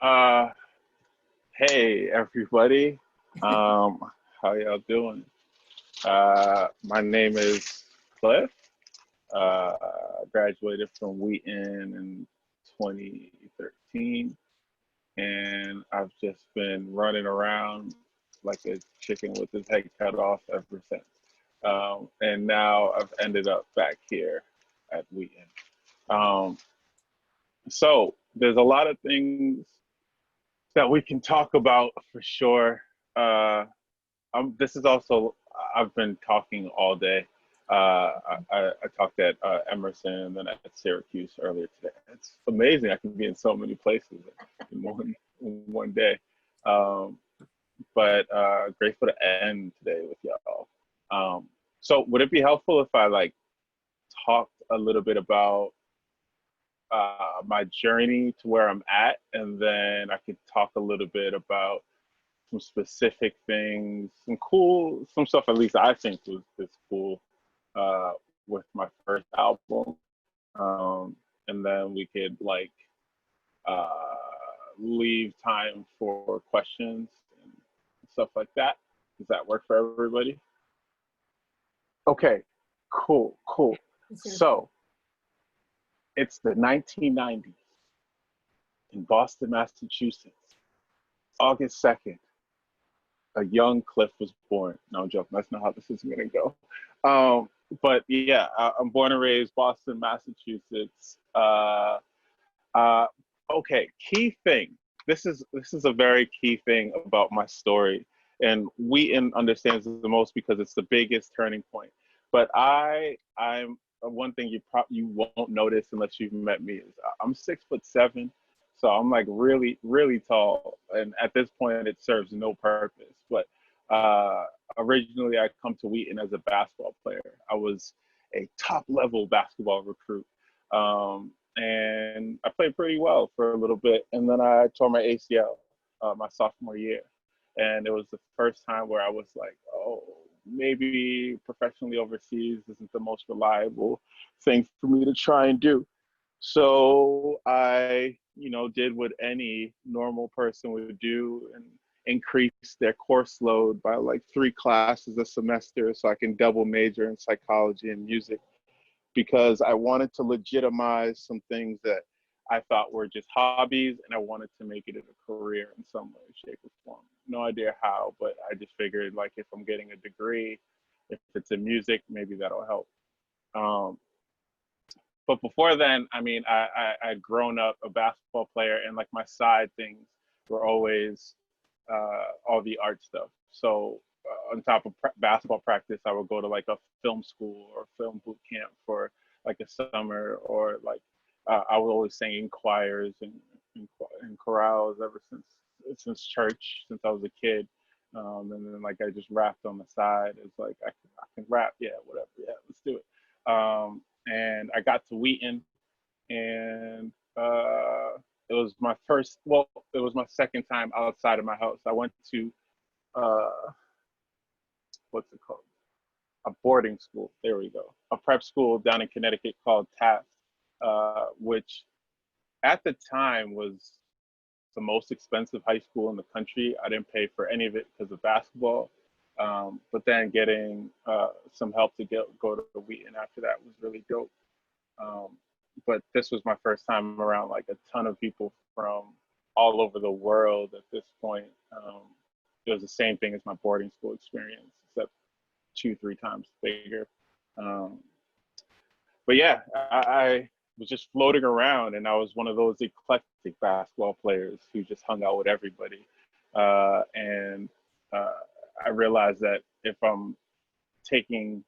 Uh, hey everybody. Um, how y'all doing? My name is Cliff. Graduated from Wheaton in 2013, and I've just been running around like a chicken with his head cut off ever since. And now I've ended up back here at Wheaton. Um, so there's a lot of things that we can talk about for sure. Uh, this is also, I've been talking all day. I talked at Emerson and then at Syracuse earlier today. It's amazing. I can be in so many places in one day. Um, but grateful to end today with y'all. So would it be helpful if I like talked a little bit about my journey to where I'm at, and then I could talk a little bit about some specific things, some stuff at least I think is cool uh, with my first album, and then we could like uh, leave time for questions and stuff like that. Does that work for everybody? Okay, cool. So it's the 1990s in Boston, Massachusetts, August 2nd. A young Cliff was born. No, I'm joking. That's not how this is going to go. But yeah, I'm born and raised Boston, Massachusetts. Uh, okay, key thing. This is a very key thing about my story, and Wheaton understands it the most because it's the biggest turning point. But I'm one thing you won't notice unless you've met me is I'm 6'7", so I'm like really tall, and at this point it serves no purpose. But uh, originally I come to Wheaton as a basketball player. I was a top level basketball recruit. And I played pretty well for a little bit, and then I tore my ACL my sophomore year, and it was the first time where I was like, oh, maybe professionally overseas isn't the most reliable thing for me to try and do. So I, did what any normal person would do and increase their course load by like 3 classes a semester so I can double major in psychology and music because I wanted to legitimize some things that I thought were just hobbies, and I wanted to make it a career in some way, shape, or form. No idea how, but I just figured like if I'm getting a degree, if it's in music, maybe that'll help. Um, but before then, I mean, I'd grown up a basketball player, and like my side things were always all the art stuff. So on top of basketball practice, I would go to like a film school or film boot camp for like a summer, or like I was always singing choirs and chorales ever since church, since I was a kid. And then like I just rapped on the side. It's like I can rap, yeah, whatever, yeah, let's do it. And I got to Wheaton, and it was my first. Well, it was my second time outside of my house. I went to uh, what's it called? A boarding school. There we go. A prep school down in Connecticut called Taft, which at the time was the most expensive high school in the country. I didn't pay for any of it because of basketball. But then getting some help to go to Wheaton after that was really dope. Um, but this was my first time around like a ton of people from all over the world at this point. It was the same thing as my boarding school experience, except 2-3 times bigger. Um, but yeah, I was just floating around, and I was one of those eclectic basketball players who just hung out with everybody. And I realized that if I'm taking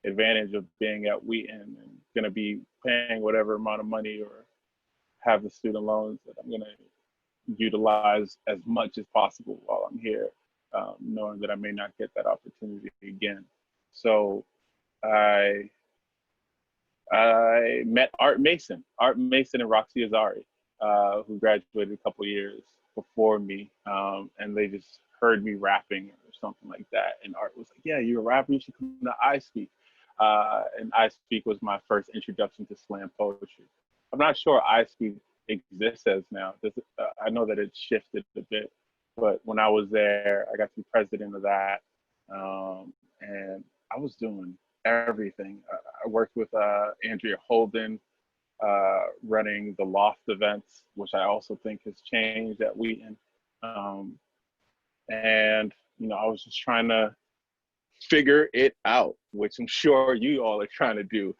advantage of being at Wheaton and going to be paying whatever amount of money or have the student loans, that I'm going to utilize as much as possible while I'm here, knowing that I may not get that opportunity again. So I met Art Mason and Roxy Azari, who graduated a couple years before me, and they just heard me rapping or something like that. And Art was like, "Yeah, you're a rapper. You should come to I Speak." And I Speak was my first introduction to slam poetry. I'm not sure I Speak exists as now. I know that it's shifted a bit, but when I was there, I got to be president of that, and I was doing everything. I worked with Andrea Holden, running the Loft events, which I also think has changed at Wheaton. Um, and I was just trying to figure it out, which I'm sure you all are trying to do,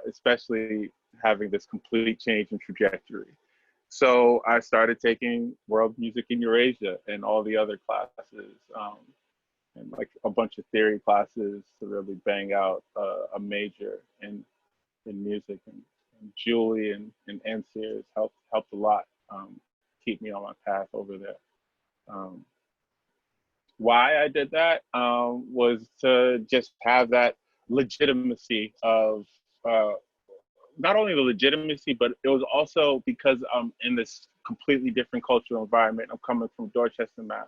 especially having this complete change in trajectory. So I started taking world music in Eurasia and all the other classes, and like a bunch of theory classes to really bang out a major in music. And Julie and Ansears helped a lot, keep me on my path over there. Um, why I did that was to just have that legitimacy of, not only the legitimacy, but it was also because I'm in this completely different cultural environment. I'm coming from Dorchester, Mass,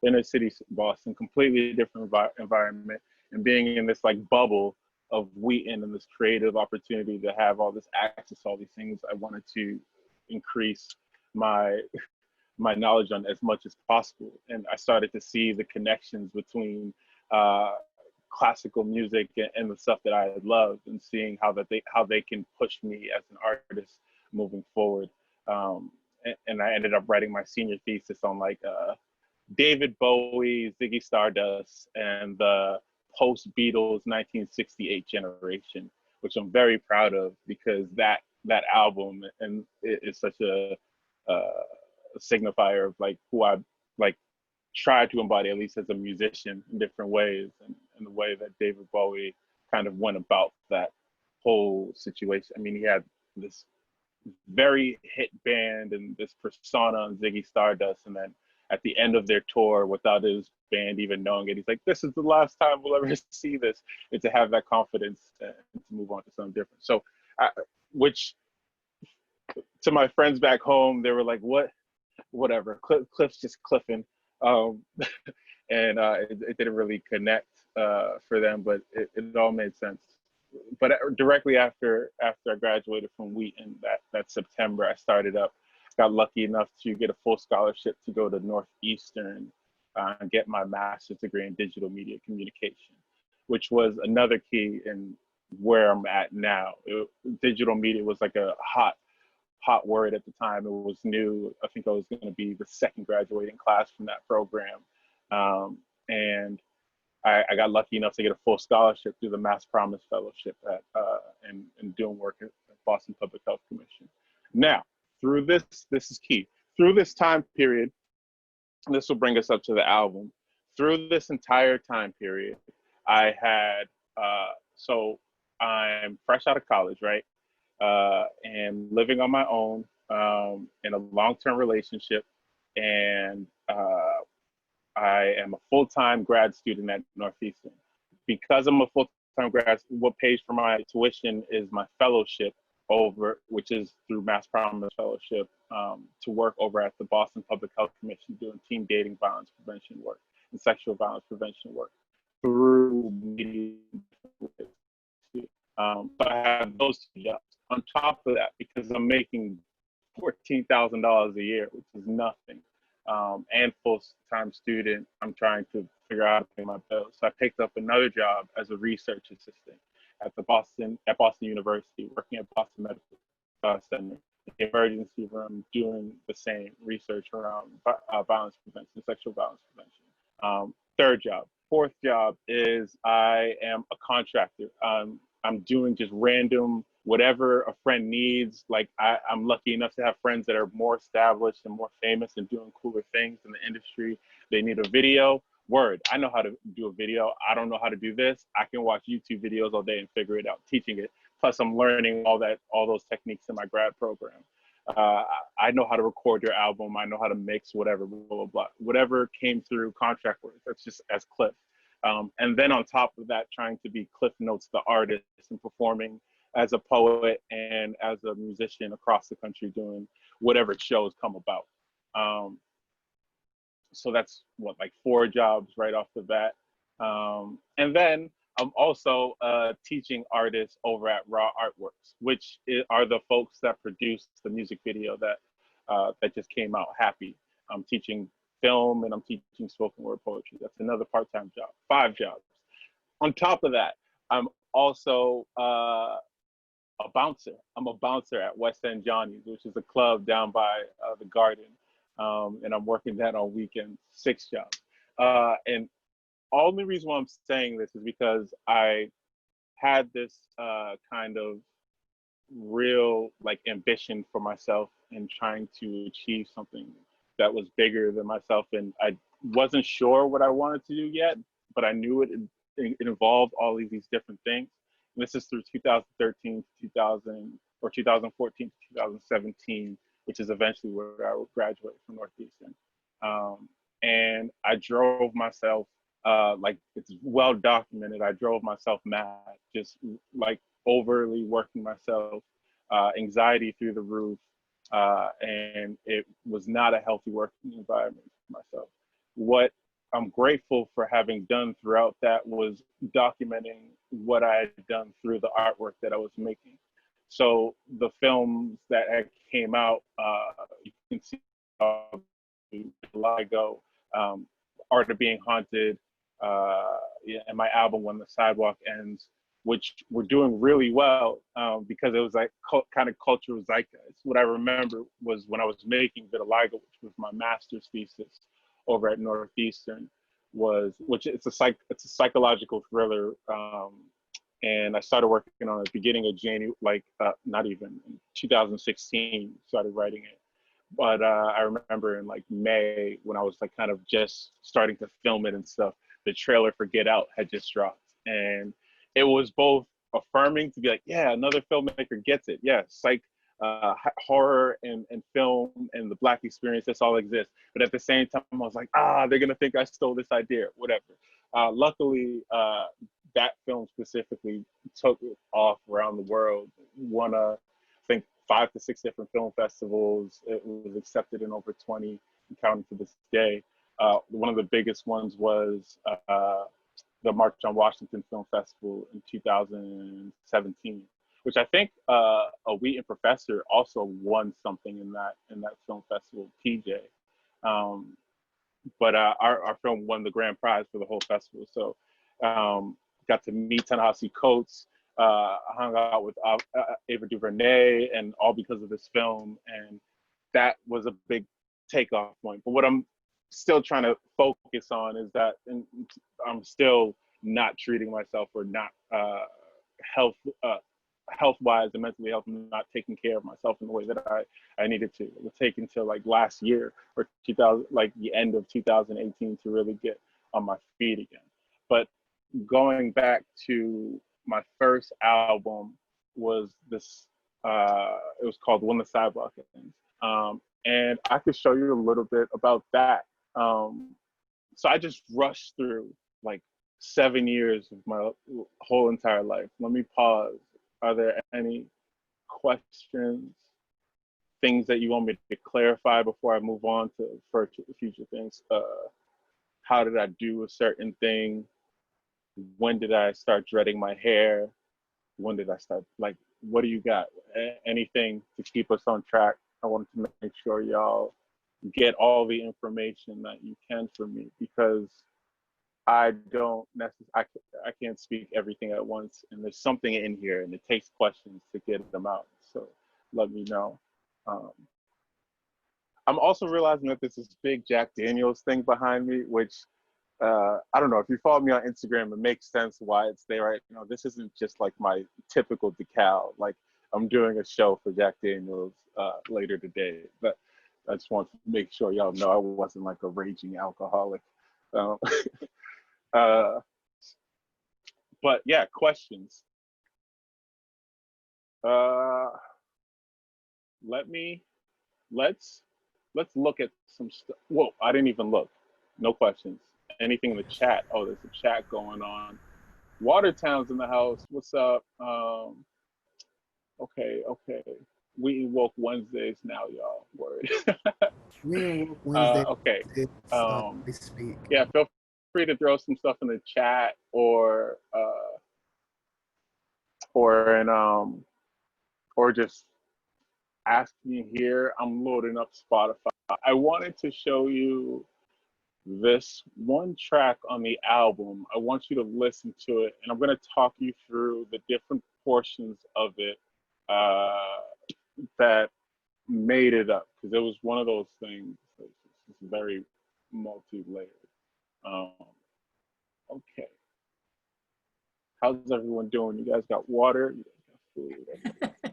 inner city Boston, completely different environment, and being in this like bubble of Wheaton and this creative opportunity to have all this access to all these things. I wanted to increase my knowledge on as much as possible. And I started to see the connections between classical music and the stuff that I had loved, and seeing how they can push me as an artist moving forward. And I ended up writing my senior thesis on like David Bowie, Ziggy Stardust, and the post-Beatles 1968 generation, which I'm very proud of, because that album and it is such a signifier of like who I like tried to embody, at least as a musician, in different ways, and the way that David Bowie kind of went about that whole situation. I mean, he had this very hit band and this persona on Ziggy Stardust, and then at the end of their tour, without his band even knowing it, he's like, "This is the last time we'll ever see this," and to have that confidence to move on to something different. So, which to my friends back home, they were like, "What? Whatever. Cliff's just cliffing," um, and it didn't really connect for them, but it all made sense. But directly after I graduated from Wheaton, that September, I started up. Got lucky enough to get a full scholarship to go to Northeastern and get my master's degree in digital media communication, which was another key in where I'm at now. Digital media was like a hot word at the time. It was new. I think I was going to be the second graduating class from that program. And I got lucky enough to get a full scholarship through the Mass Promise Fellowship and doing work at Boston Public Health Commission. Now, through this is key. Through this time period, this will bring us up to the album. Through this entire time period, I had, so I'm fresh out of college, right? And living on my own in a long-term relationship. And I am a full-time grad student at Northeastern. Because I'm a full-time grad, what pays for my tuition is my fellowship which is through Mass Promise Fellowship, to work over at the Boston Public Health Commission doing teen dating violence prevention work and sexual violence prevention work through media. So I have those two jobs. On top of that, because I'm making $14,000 a year, which is nothing, and full-time student, I'm trying to figure out how to pay my bills. So I picked up another job as a research assistant at Boston University, working at Boston Medical Center, the emergency room, doing the same research around violence prevention, sexual violence prevention. Third job. Fourth job is I am a contractor. I'm doing just random whatever a friend needs. Like I'm lucky enough to have friends that are more established and more famous and doing cooler things in the industry. They need a video. Word, I know how to do a video. I don't know how to do this. I can watch YouTube videos all day and figure it out, teaching it. Plus I'm learning all those techniques in my grad program. I know how to record your album. I know how to mix whatever, blah, blah, blah. Whatever came through contract work, that's just as Cliff. And then on top of that, trying to be Cliff Notes, the artist, and performing as a poet and as a musician across the country doing whatever shows come about. So that's like 4 jobs right off the bat. And then I'm also a teaching artist over at Raw Artworks, which are the folks that produced the music video that just came out, Happy. I'm teaching film and I'm teaching spoken word poetry. That's another part-time job, 5 jobs. On top of that, I'm also a bouncer. I'm a bouncer at West End Johnny's, which is a club down by the Garden. And I'm working that on weekends, 6 jobs. And only reason why I'm saying this is because I had this kind of real like ambition for myself and trying to achieve something that was bigger than myself. And I wasn't sure what I wanted to do yet, but I knew it involved all of these different things. And this is through 2013 to 2000 or 2014 to 2017, which is eventually where I would graduate from Northeastern. And I drove myself, like it's well documented, I drove myself mad, just like overly working myself, anxiety through the roof, and it was not a healthy working environment for myself. What I'm grateful for having done throughout that was documenting what I had done through the artwork that I was making. So the films that came out, you can see Ligo, Art of Being Haunted, yeah, and my album When the Sidewalk Ends, which were doing really well because it was like kind of cultural zeitgeist. What I remember was when I was making Vitiligo, which was my master's thesis over at Northeastern, which it's a psychological thriller, and I started working on it at the beginning of January, like not even 2016, started writing it. But I remember in like May when I was like kind of just starting to film it and stuff, the trailer for Get Out had just dropped, and it was both affirming to be like, yeah, another filmmaker gets it. Yeah, psych, horror and film and the Black experience, this all exists. But at the same time, I was like, they're gonna think I stole this idea, whatever. Luckily, that film specifically took off around the world. Won I think 5 to 6 different film festivals. It was accepted in over 20, counting to this day. One of the biggest ones was the March on Washington Film Festival in 2017, which I think a Wheaton professor also won something in that film festival, TJ. But our film won the grand prize for the whole festival. So got to meet Ta-Nehisi Coates, hung out with Ava DuVernay, and all because of this film. And that was a big takeoff point. But what I'm still trying to focus on is that I'm still not treating myself, or not health-wise and mentally health, not taking care of myself in the way that I needed to. It would take until like last year or 2000, like the end of 2018, to really get on my feet again. But going back to my first album was this, it was called When the Sidewalk Ends. And I could show you a little bit about that. So I just rushed through like 7 years of my whole entire life. Let me pause. Are there any questions, things that you want me to clarify before I move on to future things? How did I do a certain thing? When did I start dreading my hair? When did I start, like, what do you got? Anything to keep us on track? I wanted to make sure y'all get all the information that you can from me, because I don't necessarily, I can't speak everything at once, and there's something in here and it takes questions to get them out. So let me know. I'm also realizing that there's this big Jack Daniels thing behind me, which I don't know, if you follow me on Instagram, it makes sense why it's there, right? You know, this isn't just like my typical decal. Like, I'm doing a show for Jack Daniels later today, but I just want to make sure y'all know I wasn't like a raging alcoholic. But yeah, questions. Let's look at some stuff. Whoa, I didn't even look. No questions. Anything in the chat? Oh, there's a chat going on. Watertown's in the house. What's up? Okay. We woke Wednesdays now, y'all. Word. We woke Wednesdays. Okay. We speak. Yeah, feel free to throw some stuff in the chat, or or an or just ask me here. I'm loading up Spotify. I wanted to show you this one track on the album. I want you to listen to it, and I'm going to talk you through the different portions of it uh, that made it up, because it was one of those things. It's very multi-layered. Um, okay, how's everyone doing? You guys got water? You guys got food?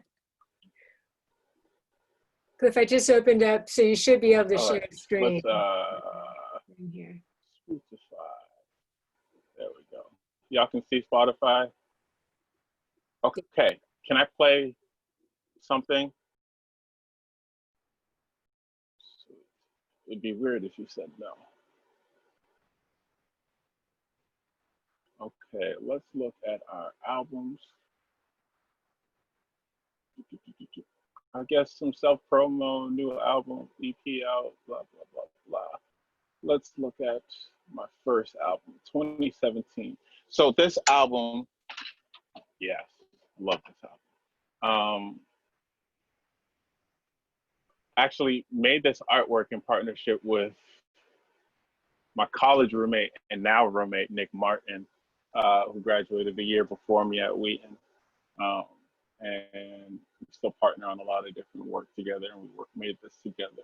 Cliff, I just opened up, so you should be able to All share right, the screen. let's in here. Spotify. There we go. Y'all can see Spotify. Okay, can I play something? It'd be weird if you said no. Okay, let's look at our albums. I guess some self-promo, new album, EP out, blah, blah, blah, blah. Let's look at my first album, 2017. So this album, yes, love this album. Actually made this artwork in partnership with my college roommate and now roommate, Nick Martin, who graduated the year before me at Wheaton. And we still partner on a lot of different work together, and we made this together.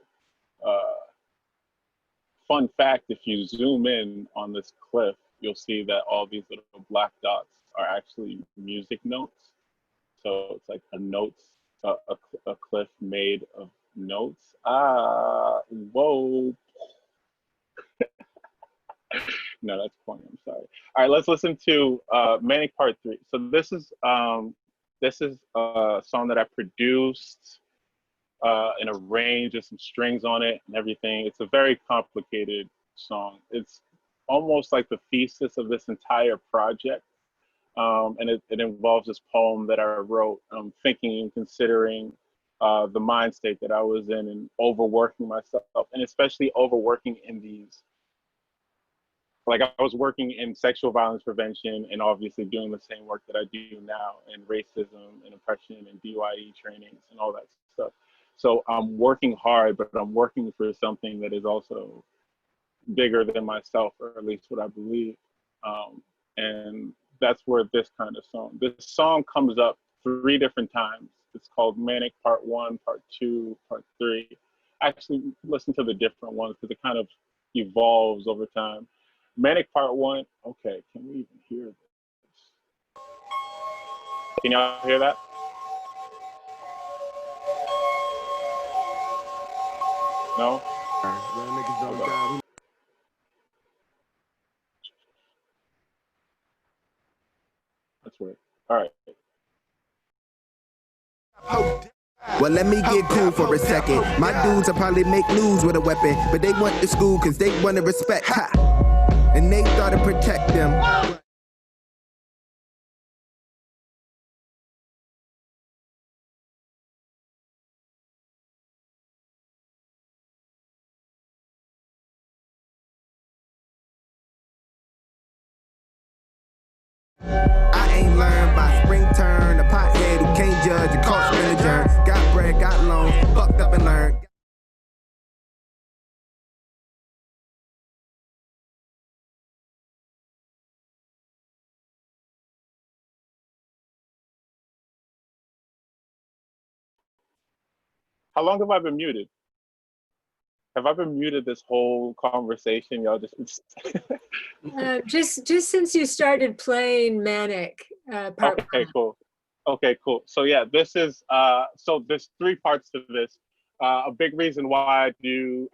Fun fact, if you zoom in on this cliff, you'll see that all these little black dots are actually music notes. So it's like a notes, a cliff made of notes. Whoa. No, that's corny, I'm sorry. All right, let's listen to Manic Part 3. So this is a song that I produced and arranged with some strings on it and everything. It's a very complicated song. It's almost like the thesis of this entire project. And it involves this poem that I wrote, thinking and considering the mind state that I was in and overworking myself, and especially overworking in these. Like, I was working in sexual violence prevention and obviously doing the same work that I do now in racism and oppression and DYE trainings and all that stuff. So I'm working hard, but I'm working for something that is also bigger than myself, or at least what I believe. And that's where this song comes up 3 different times. It's called Manic Part 1, Part 2, Part 3. Actually, listen to the different ones because it kind of evolves over time. Manic Part 1, okay, can we even hear this? Can y'all hear that? No? That's weird. All right. Well, let me get cool for a second. My dudes will probably make news with a weapon, but they went to school because they want to respect. Ha! And they thought to protect them. I ain't learned by spring turn, a pothead who can't judge and caught spin a germ. Got bread, got loans, fucked up and learned. How long have I been muted? Have I been muted this whole conversation? Y'all just since you started playing Manic Part 1. Okay, cool. Okay, cool. So yeah, this is so there's 3 parts to this. A big reason why I do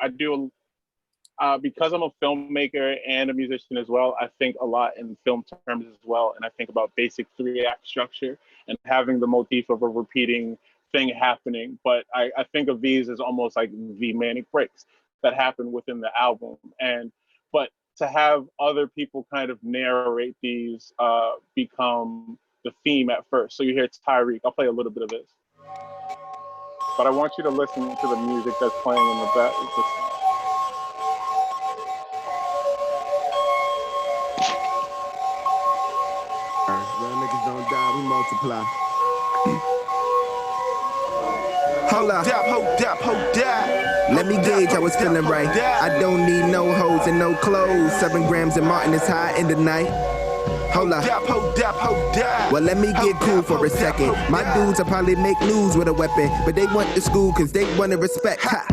because I'm a filmmaker and a musician as well, I think a lot in film terms as well. And I think about basic 3-act structure and having the motif of a repeating thing happening. But I think of these as almost like the manic breaks that happen within the album. But to have other people kind of narrate these become the theme at first. So you hear Tyreek. I'll play a little bit of this. But I want you to listen to the music that's playing in the back. Real niggas don't die, we multiply. Hold up. Let me gauge how it's feeling right. I don't need no hoes and no clothes. 7 grams and Martin is high in the night. Hold up. Well, let me get cool for a second. My dudes will probably make news with a weapon, but they went to school because they want to respect. Ha!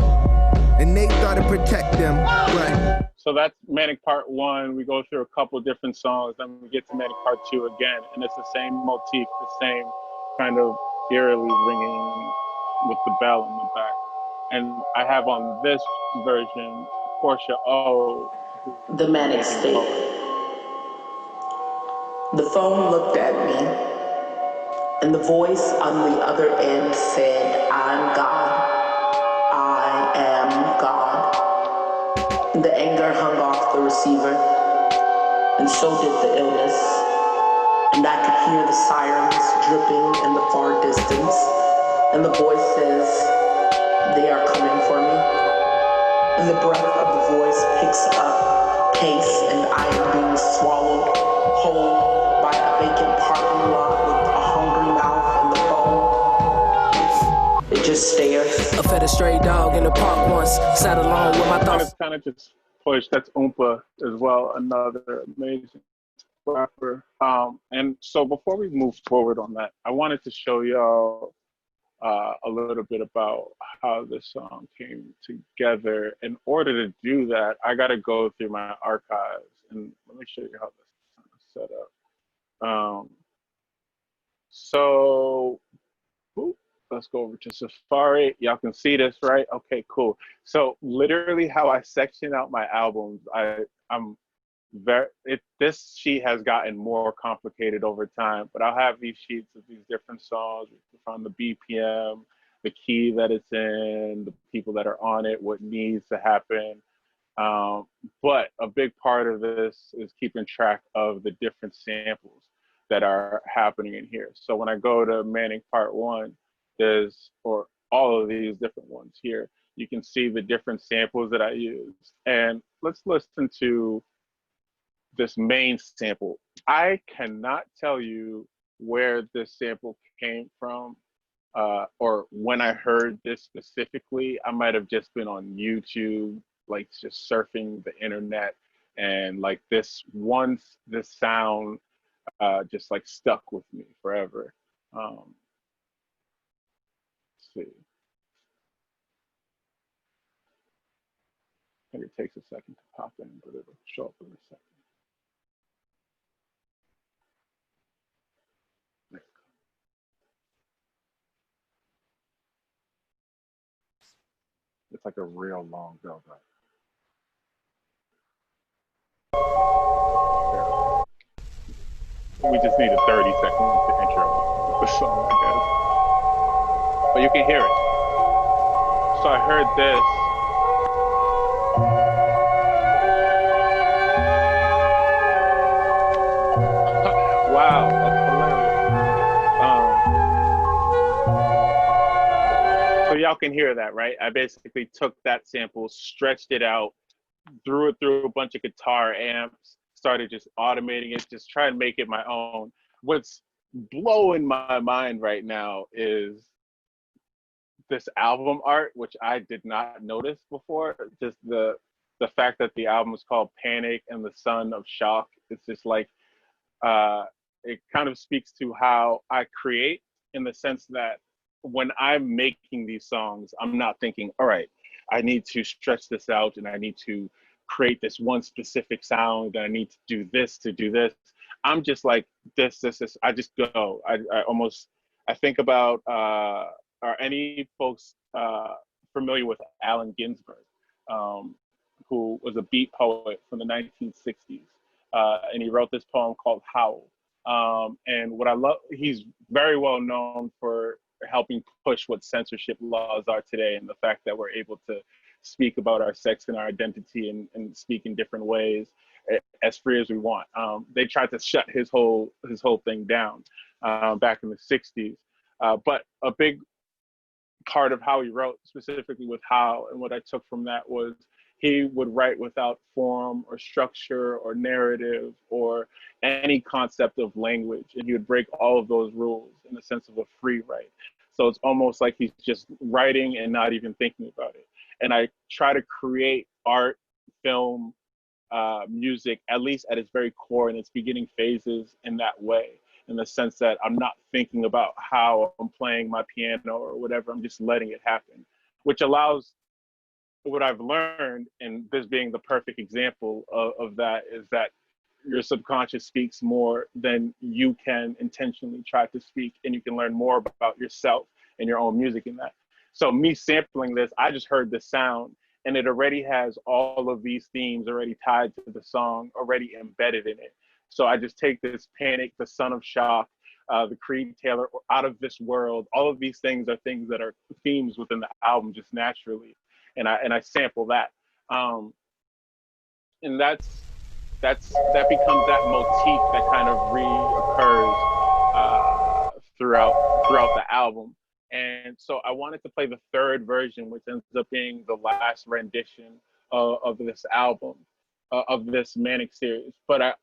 And they thought to protect them, but... So that's Manic Part 1. We go through a couple different songs, then we get to Manic Part 2 again, and it's the same motif, the same kind of eerily ringing with the bell in the back. And I have on this version, Portia O. The Manic State. The phone looked at me, and the voice on the other end said, I'm God. I am God. The anger hung off the receiver, and so did the illness. And I could hear the sirens dripping in the far distance, and the voice says, they are coming for me. And the breath of the voice picks up pace, and I am being swallowed whole by a vacant parking lot with a hungry mouth and the phone. It just stares. I fed a stray dog in the park once, sat alone with my thoughts. It's kind of just pushed. That's Oompa as well, another amazing rapper. And so before we move forward on that, I wanted to show y'all a little bit about how this song came together. In order to do that, I got to go through my archives, and let me show you how this is set up. So let's go over to Safari. Y'all can see this, right? Okay, cool. So literally how I section out my albums, this sheet has gotten more complicated over time, but I'll have these sheets of these different songs from the BPM, the key that it's in, the people that are on it, what needs to happen. But a big part of this is keeping track of the different samples that are happening in here. So when I go to Manic Part 1, or all of these different ones here, you can see the different samples that I used. And let's listen to this main sample. I cannot tell you where this sample came from, or when I heard this specifically. I might have just been on YouTube, like just surfing the internet, and like this sound just like stuck with me forever. Let's see. I think it takes a second to pop in, but it'll show up in a second. It's like a real long build-up. We just need a 30-second intro with the song, I guess. But you can hear it. So I heard this. Wow, that's hilarious. So y'all can hear that, right? I basically took that sample, stretched it out, threw it through a bunch of guitar amps, started just automating it, just trying to make it my own. What's blowing my mind right now is this album art, which I did not notice before. Just the fact that the album is called Panic and the Son of Shock. It's just like, it kind of speaks to how I create, in the sense that when I'm making these songs, I'm not thinking, all right, I need to stretch this out and I need to create this one specific sound and I need to do this to do this. I'm just like, this. I just go. I think about, are any folks familiar with Allen Ginsberg, who was a beat poet from the 1960s? And he wrote this poem called Howl. And what I love, he's very well known for helping push what censorship laws are today, and the fact that we're able to speak about our sex and our identity and speak in different ways as free as we want. They tried to shut his whole thing down back in the 60s. But a big part of how he wrote, specifically with How, and what I took from that was he would write without form or structure or narrative or any concept of language. And he would break all of those rules in the sense of a free write. So it's almost like he's just writing and not even thinking about it. And I try to create art, film, music, at least at its very core in its beginning phases in that way, in the sense that I'm not thinking about how I'm playing my piano or whatever, I'm just letting it happen, which allows what I've learned, and this being the perfect example of that, is that your subconscious speaks more than you can intentionally try to speak, and you can learn more about yourself and your own music in that. So me sampling this, I just heard the sound, and it already has all of these themes already tied to the song, already embedded in it. So I just take this Panic, the Son of Shock, the Creed Taylor, Out of This World. All of these things are things that are themes within the album just naturally, and I sample that, and that becomes that motif that kind of reoccurs throughout the album. And so I wanted to play the third version, which ends up being the last rendition of this album, of this Manic series. But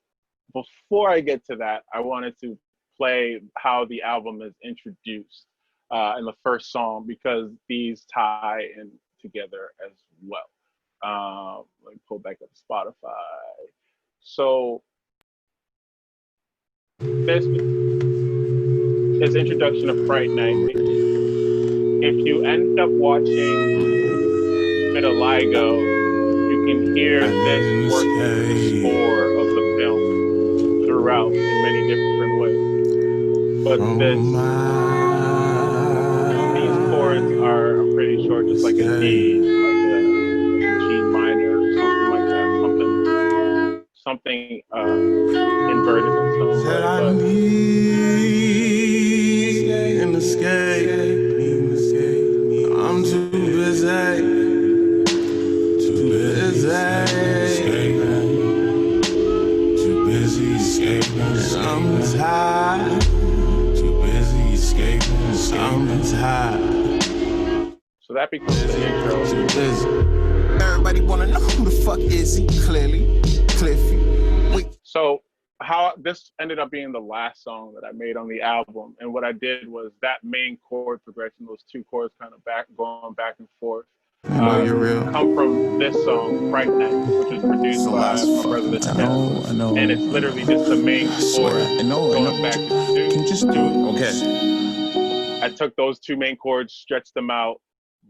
before I get to that, I wanted to play how the album is introduced in the first song, because these tie in together as well. Let me pull back up Spotify. So this is introduction of Fright Night. If you end up watching Vitiligo, you can hear this working the score of the film throughout in many different ways. But these chords are, I'm pretty sure, just like a D, like a G minor or something like that, something inverted in some way. But an escape. I'm too busy. Escaping. I'm tired. Too busy escaping. I'm tired. So that becomes the intro. Too busy. Everybody wanna know who the fuck is he? Clearly, Cliffy. Wait. So how this ended up being the last song that I made on the album, and what I did was that main chord progression, those two chords kind of going back and forth, come from this song, Fright Night, which was produced by my brother The Chef. And it's literally just the main chord going back and forth. Can you just do it? Okay. I took those two main chords, stretched them out,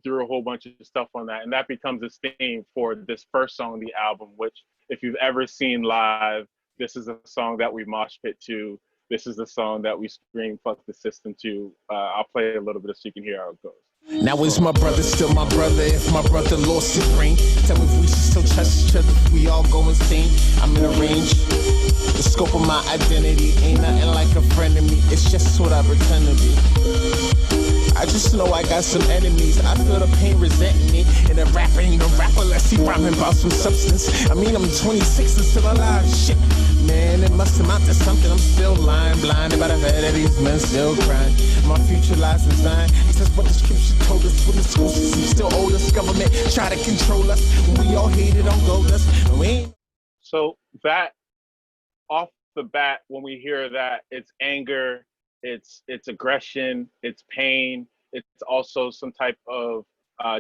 threw a whole bunch of stuff on that, and that becomes this theme for this first song on the album, which, if you've ever seen live, this is a song that we mosh pit to. This is the song that we scream "fuck the system" to. I'll play a little bit so you can hear how it goes. Now is my brother still my brother? If my brother lost his brain, tell me if we should still trust each other, if we all go insane. I'm in a range. The scope of my identity ain't nothing like a friend to me. It's just what I pretend to be. I just know I got some enemies. I feel the pain resenting me. And a rapper ain't a rapper unless he rhyming about some substance. I mean, I'm 26 and still alive. Shit, man, it must amount to something. I'm still lying, blinded by the fact that these men still crying. My future lies in Zion. This is what the scripture told us. When the school system still owed us, government try to control us. When we all hated on gold us. So that, off the bat, when we hear that, it's anger, it's aggression, it's pain, it's also some type of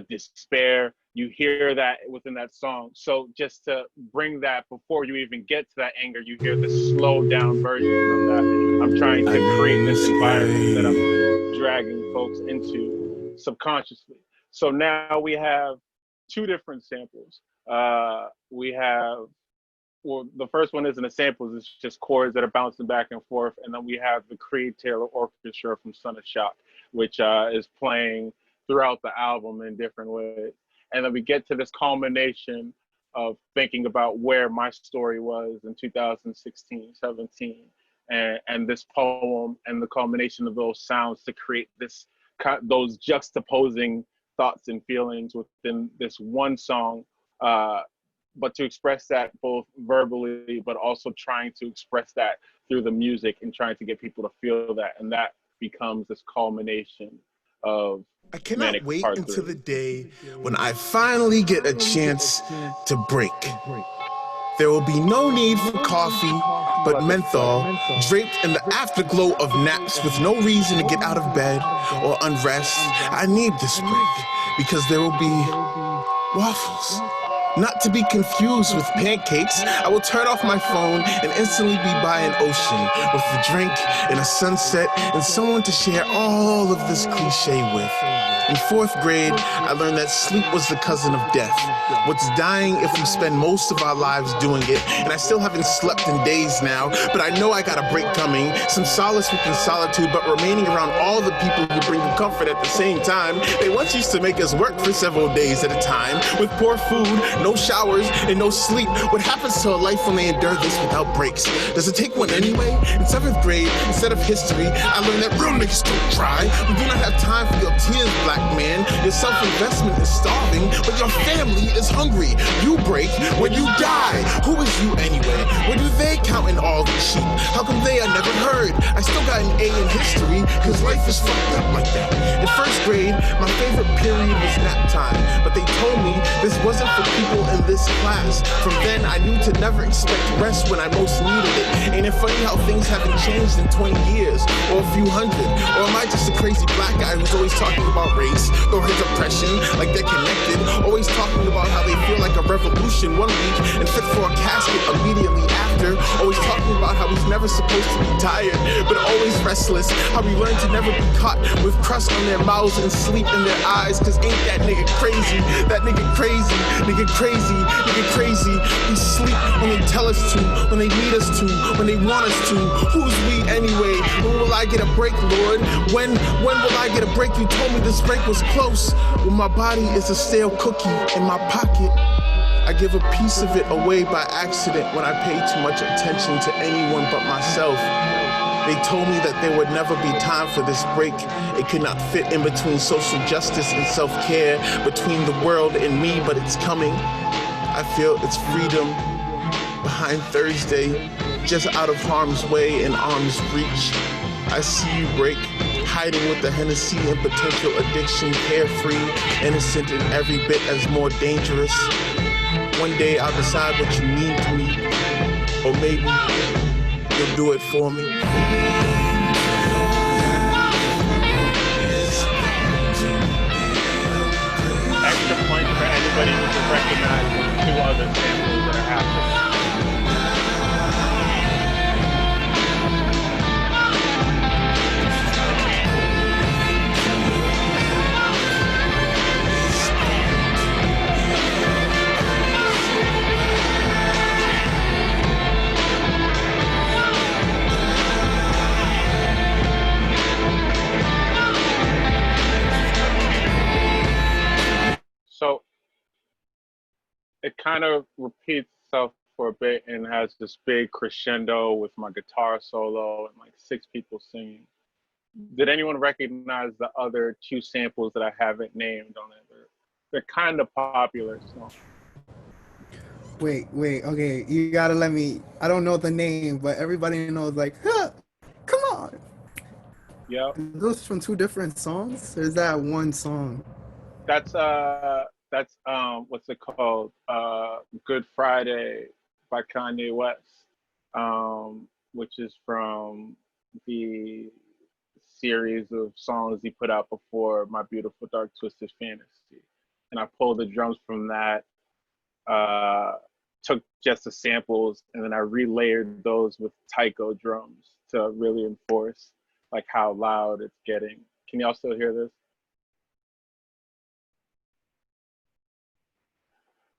despair. You hear that within that song. So just to bring that, before you even get to that anger, you hear the slowed down version of that. I'm trying to create this environment that I'm dragging folks into subconsciously. So now we have two different samples. We have, well, the first one isn't a sample, it's just chords that are bouncing back and forth. And then we have the Creed Taylor Orchestra from Son of Shock, which is playing throughout the album in different ways. And then we get to this culmination of thinking about where my story was in 2016, 17, and this poem and the culmination of those sounds to create those juxtaposing thoughts and feelings within this one song. But to express that both verbally, but also trying to express that through the music and trying to get people to feel that. And that becomes this culmination of I cannot Manic wait Part until 3. the day when I finally get a chance to break. There will be no need for coffee, but menthol, draped in the afterglow of naps with no reason to get out of bed or unrest. I need this break because there will be waffles. Not to be confused with pancakes, I will turn off my phone and instantly be by an ocean with a drink and a sunset and someone to share all of this cliche with. In 4th grade, I learned that sleep was the cousin of death. What's dying if we spend most of our lives doing it, and I still haven't slept in days now, but I know I got a break coming, some solace within solitude, but remaining around all the people who bring you comfort at the same time. They once used to make us work for several days at a time, with poor food, no showers, and no sleep. What happens to a life when they endure this without breaks? Does it take one anyway? In 7th grade, instead of history, I learned that real niggas don't try. We do not have time for your tears, black man. Your self-investment is starving, but your family is hungry. You break when you die. Who is you anyway? Where do they count in all the sheep? How come they are never heard? I still got an A in history, cause life is fucked up like that. In 1st grade, my favorite period was nap time, but they told me this wasn't for people in this class. From then, I knew to never expect rest when I most needed it. Ain't it funny how things haven't changed in 20 years, or a few hundred? Or am I just a crazy black guy who's always talking about race or his oppression, like they're connected, always talking about how they feel like a revolution one week and fit for a casket immediately after, always talking about how he's never supposed to be tired, but always restless, how we learn to never be caught with crust on their mouths and sleep in their eyes, cause ain't that nigga crazy, that nigga crazy, nigga crazy, nigga crazy. We sleep when they tell us to, when they need us to, when they want us to. Who's we anyway? When will I get a break, Lord? When will I get a break? You told me this break was close. Well, my body is a stale cookie in my pocket. I give a piece of it away by accident when I pay too much attention to anyone but myself. They told me that there would never be time for this break. It could not fit in between social justice and self-care, between the world and me, but it's coming. I feel it's freedom behind Thursday, just out of harm's way and arm's reach. I see you break, hiding with the Hennessy and potential addiction, carefree, innocent and every bit as more dangerous. One day I'll decide what you mean to me, or maybe you'll do it for me. Extra points for anybody who can recognize the 2 other samples that are happening. So it kind of repeats itself for a bit and has this big crescendo with my guitar solo and like 6 people singing. Did anyone recognize the other 2 samples that I haven't named on it? They're kind of popular. So. Wait, okay, you gotta let me, I don't know the name, but everybody knows, like, huh, come on. Yeah. Those from 2 different songs? Or is that one song? That's what's it called? Good Friday by Kanye West, which is from the series of songs he put out before My Beautiful Dark Twisted Fantasy. And I pulled the drums from that, took just the samples, and then I relayered those with taiko drums to really enforce like how loud it's getting. Can y'all still hear this?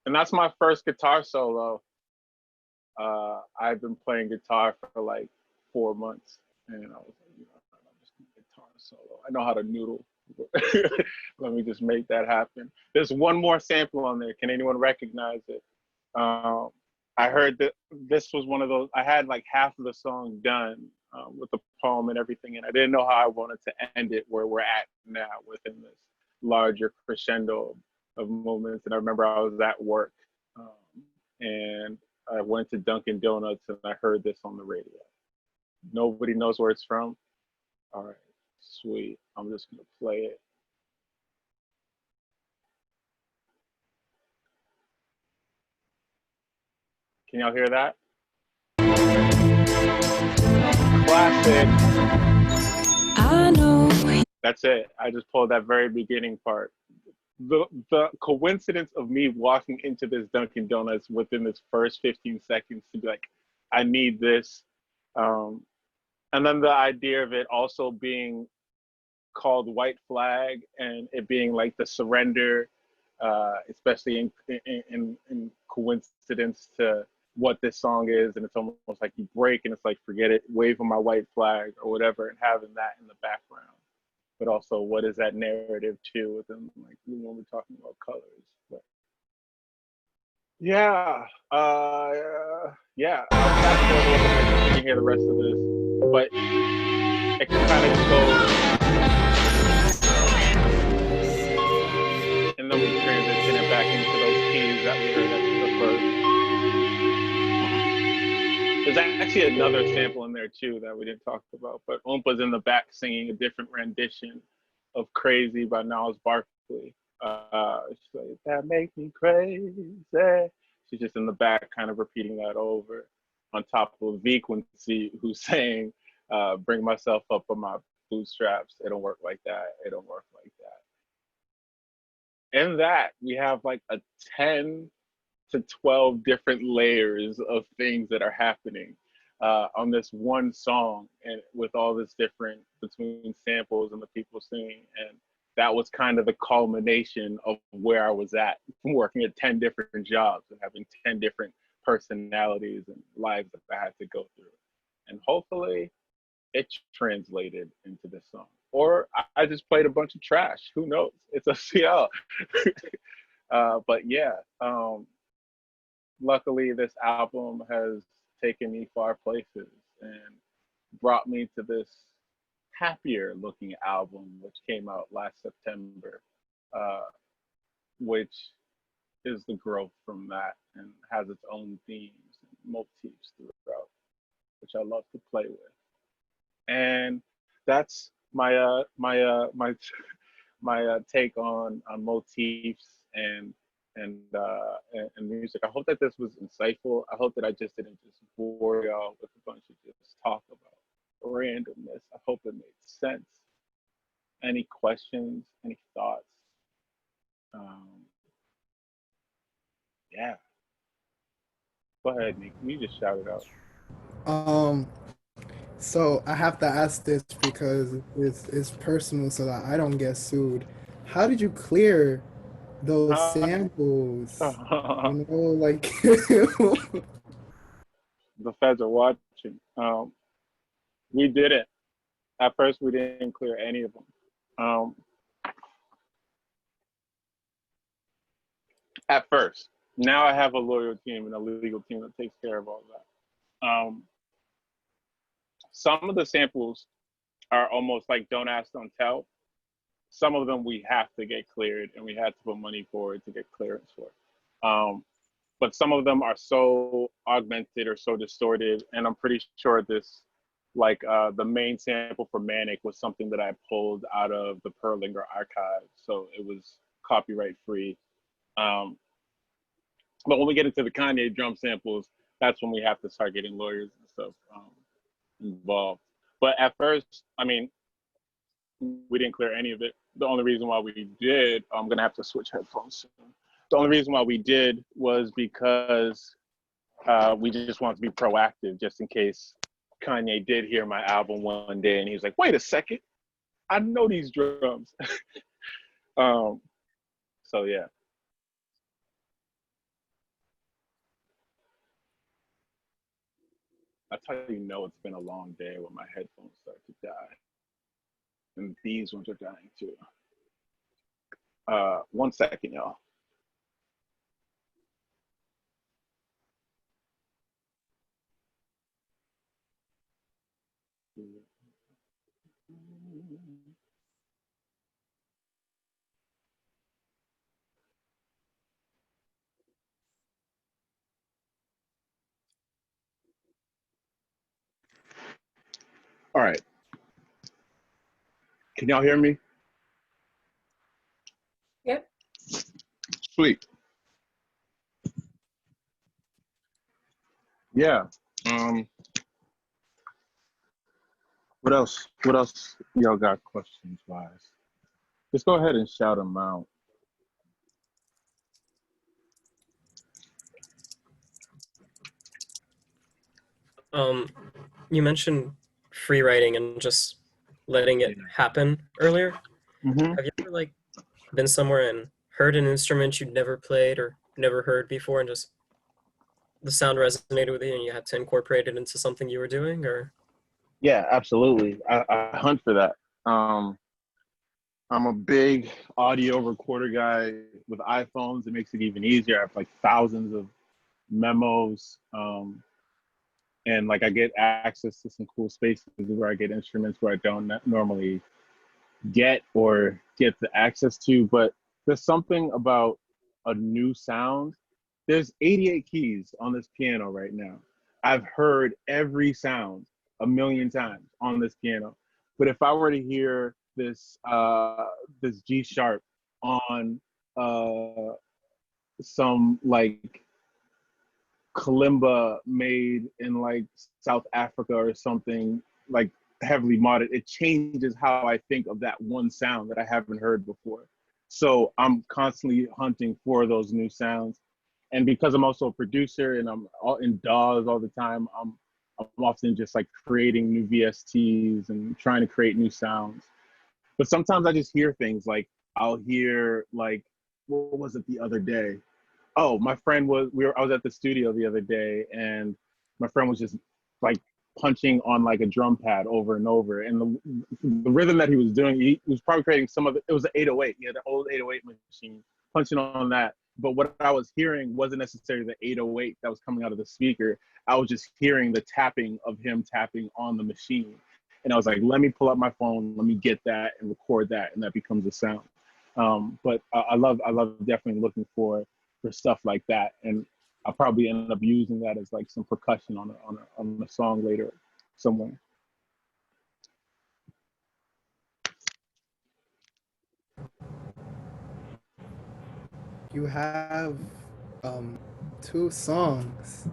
And that's my first guitar solo. I've been playing guitar for like 4 months, and I was like, I'm just gonna guitar solo. I know how to noodle. Let me just make that happen. There's one more sample on there. Can anyone recognize it? I heard that this was one of those. I had like half of the song done with the poem and everything, and I didn't know how I wanted to end it where we're at now within this larger crescendo of moments. And I remember I was at work and I went to Dunkin' Donuts and I heard this on the radio. Nobody knows where it's from? All right, sweet. I'm just gonna play it. Can y'all hear that? Classic. I know. That's it. I just pulled that very beginning part. The coincidence of me walking into this Dunkin' Donuts within this first 15 seconds to be like, I need this. And then the idea of it also being called White Flag and it being like the surrender, especially in coincidence to what this song is. And it's almost like you break and it's like, forget it, waving my white flag or whatever, and having that in the background. But also, what is that narrative too within, like, when we're talking about colors? But yeah, yeah. I'll fast forward a little bit so you can hear the rest of this, but it kind of goes, and then we transition it back into those keys that we heard at the first. There's actually another sample in there too that we didn't talk about, but Oompa's in the back singing a different rendition of "Crazy" by Niles Barkley. She's like, "That make me crazy." She's just in the back, kind of repeating that over, on top of Frequency, who's saying, "Bring myself up on my bootstraps. It don't work like that. It don't work like that." In that, we have like a 10 to 12 different layers of things that are happening on this one song, and with all this different between samples and the people singing. And that was kind of the culmination of where I was at, working at 10 different jobs and having 10 different personalities and lives that I had to go through. And hopefully it translated into this song. Or I just played a bunch of trash. Who knows? It's a CL. But yeah, luckily this album has taken me far places and brought me to this happier looking album, which came out last September, which is the growth from that and has its own themes and motifs throughout, which I love to play with. And that's my take on motifs and music. I hope that this was insightful. I hope that I just didn't just bore y'all with a bunch of just talk about randomness. I hope it made sense. Any questions? Any thoughts? Yeah. Go ahead, Nick. You just shout it out. So I have to ask this because it's personal, so that I don't get sued. How did you clear those samples? You know, like The feds are watching. We did it. At first, we didn't clear any of them. At first. Now I have a lawyer team and a legal team that takes care of all that. Some of the samples are almost like don't ask, don't tell. Some of them we have to get cleared, and we had to put money forward to get clearance for. But some of them are so augmented or so distorted, and I'm pretty sure this, like the main sample for Manic was something that I pulled out of the Perlinger archive, so it was copyright free. But when we get into the Kanye drum samples, that's when we have to start getting lawyers and stuff involved. But at first, I mean, we didn't clear any of it. The only reason why we did, I'm gonna have to switch headphones soon. The only reason why we did was because we just wanted to be proactive, just in case Kanye did hear my album one day and he was like, wait a second, I know these drums. So yeah. That's how you know it's been a long day when my headphones start to die. And these ones are dying too. 1 second, y'all. All right. Can y'all hear me? Yep. Sweet. Yeah. What else? What else y'all got questions wise? Just go ahead and shout them out. You mentioned free writing and just letting it happen earlier. Mm-hmm. Have you ever like been somewhere and heard an instrument you'd never played or never heard before and just the sound resonated with you and you had to incorporate it into something you were doing? Or Yeah, absolutely. I hunt for that. I'm a big audio recorder guy with iPhones. It makes it even easier. I have like thousands of memos. And like I get access to some cool spaces where I get instruments where I don't normally get or get the access to. But there's something about a new sound. There's 88 keys on this piano right now. I've heard every sound a million times on this piano. But if I were to hear this G sharp on some like kalimba made in like South Africa or something like heavily modded, it changes how I think of that one sound that I haven't heard before. So I'm constantly hunting for those new sounds. And because I'm also a producer and I'm all in DAWs all the time, I'm often just like creating new VSTs and trying to create new sounds. But sometimes I just hear things like I'll hear like, what was it the other day? Oh, my friend I was at the studio the other day and my friend was just like punching on like a drum pad over and over. And the rhythm that he was doing, he was probably creating some of it. It was an 808. He had an old 808 machine punching on that. But what I was hearing wasn't necessarily the 808 that was coming out of the speaker. I was just hearing the tapping of him tapping on the machine. And I was like, let me pull up my phone, let me get that and record that. And that becomes a sound. But I love definitely looking for stuff like that, and I'll probably end up using that as like some percussion on a song later somewhere. You have two songs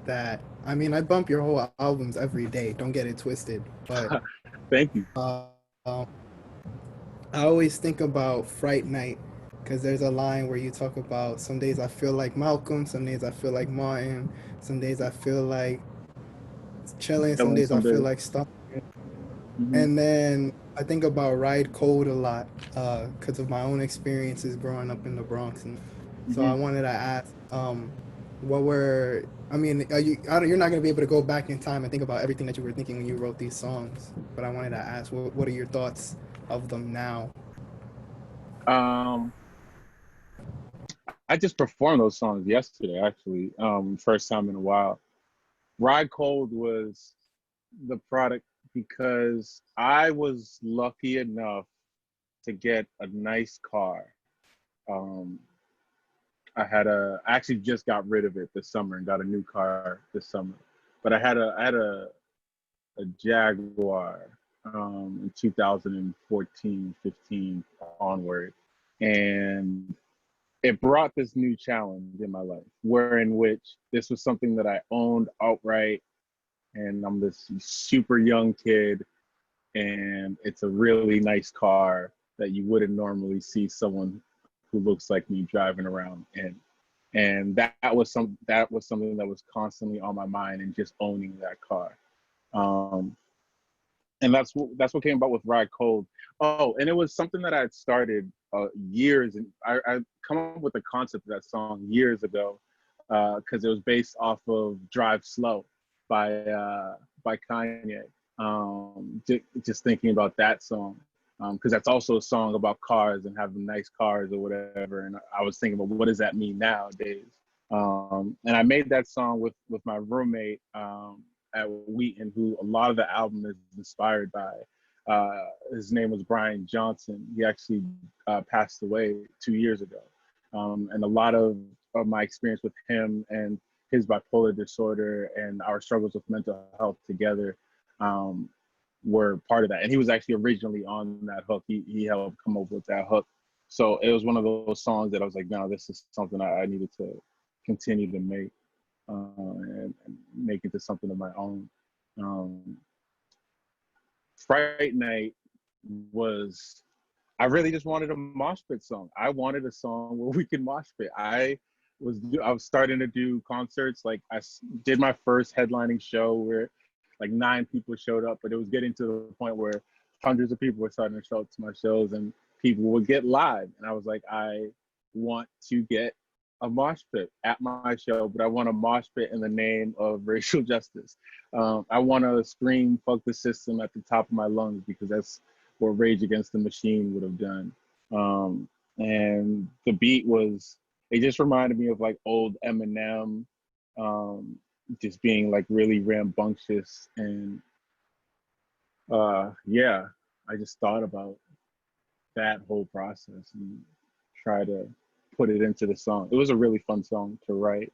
that, I mean, I bump your whole albums every day. Don't get it twisted, but Thank you. um, I always think about Fright Night because there's a line where you talk about some days I feel like Malcolm, some days I feel like Martin, some days I feel like chilling, some days I feel like stuff. Mm-hmm. And then I think about Ride Cold a lot because of my own experiences growing up in the Bronx. And so I wanted to ask, what were, I mean, you're not going to be able to go back in time and think about everything that you were thinking when you wrote these songs. But I wanted to ask, what are your thoughts of them now? I just performed those songs yesterday, actually, first time in a while. Ride Cold was the product because I was lucky enough to get a nice car. Um, I actually just got rid of it this summer and got a new car this summer. But I had a Jaguar in 2014, 15 onward. And it brought this new challenge in my life, where in which this was something that I owned outright. And I'm this super young kid. And it's a really nice car that you wouldn't normally see someone who looks like me driving around in. And that was something that was constantly on my mind, and just owning that car. Um, and that's what came about with Ride Cold. Oh, and it was something that I had started years, and I come up with the concept of that song years ago because it was based off of Drive Slow by Kanye. Just thinking about that song because that's also a song about cars and having nice cars or whatever. And I was thinking about what does that mean nowadays. And I made that song with my roommate at Wheaton, who a lot of the album is inspired by. His name was Brian Johnson. He actually passed away 2 years ago. And a lot of my experience with him and his bipolar disorder and our struggles with mental health together were part of that. And he was actually originally on that hook. He helped come up with that hook. So it was one of those songs that I was like, no, this is something I needed to continue to make. And make into something of my own. Fright Night was, I really just wanted a mosh pit song. I wanted a song where we could mosh pit. I was starting to do concerts. Like I did my first headlining show where like 9 people showed up, but it was getting to the point where hundreds of people were starting to show up to my shows and people would get live. And I was like, I want to get a mosh pit at my show, but I want a mosh pit in the name of racial justice. I want to scream "fuck the system" at the top of my lungs because that's what Rage Against the Machine would have done. And the beat was, it just reminded me of like old Eminem, just being like really rambunctious. And yeah, I just thought about that whole process and try to put it into the song. It was a really fun song to write.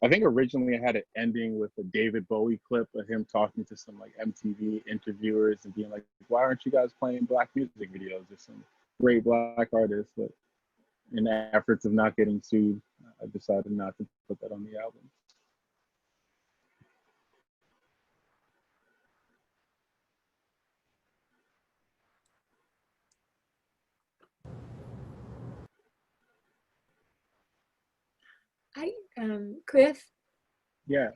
I think originally I had it ending with a David Bowie clip of him talking to some like MTV interviewers and being like, why aren't you guys playing black music videos? There's some great black artists, but in the efforts of not getting sued, I decided not to put that on the album. Cliff, Yeah.